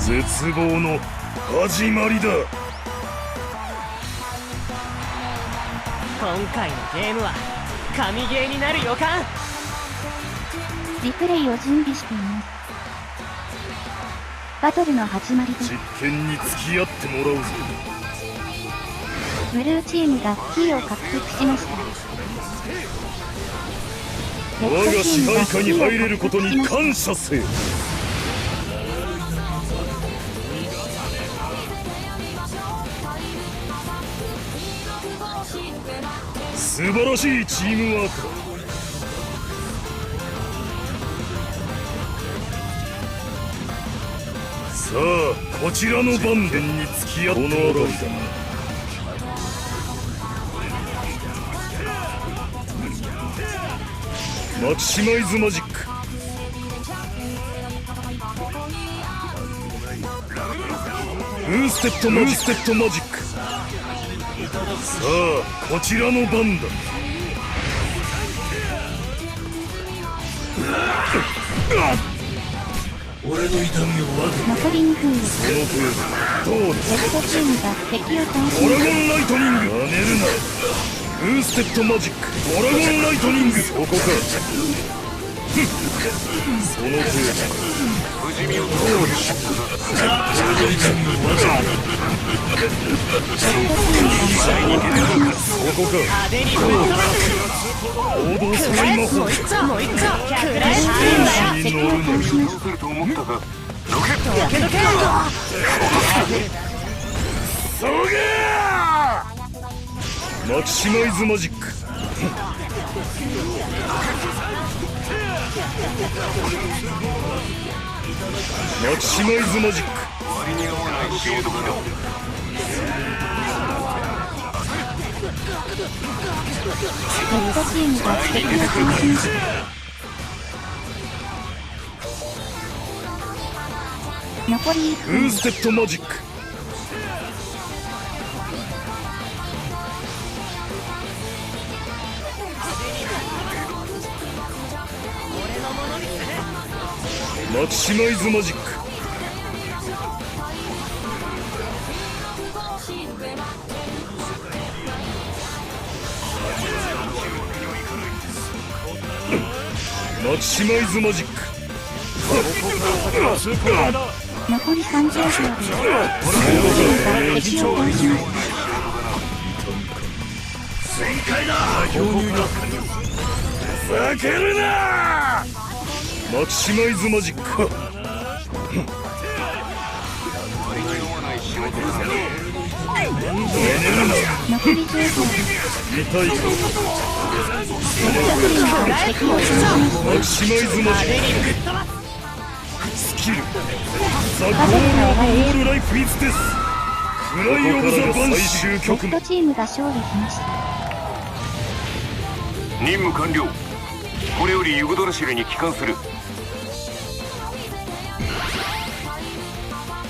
絶望の始まりだ。今回のゲームは神ゲーになる予感。リプレイを準備しています。バトルの始まりです。実験に付き合ってもらうぞ。ブルーチームがキーを獲得しました。我が支配下に入れることに感謝せよ。素晴らしいチームワークだ。さあこちらの番伝に付き合ってもらうぞ。マキシマイズマジック。ブーステッドマジック。さあこちらの番だ。俺の痛みを分け残り2分です。その程度どうだ。レッドチームが敵を倒しドラゴました。ンライトニング。やめるな。ブーステッドマジック。ドラゴンライトニング。そこか。その程度。不死身をどうだ。俺の痛みを分けそこか。派手にぶっ飛ばす。行動する魔法。もう一丁もう一丁。クライシ敵を倒しました。どけどけ。そげー。マキシマイズマジック。マキシマイズマジック。レッドチームが敵を倒しました。残り1ブ分です。ーステッドマジック。マキシマイズマジック。マキシマイズマジック。残り30秒です。レッドチームが敵を倒しました。ふざけるな。マキシマイズマジック。残り10秒です。痛いか。レッドチームが敵を倒しました。マキシマイズマジック。スキルザ・ゴール・オール・ライフ・イズ・デス。フライ・オブ・ザ・バン最終レ局面。ッドチームが勝利しました。任務完了。これよりユグドラシルに帰還する。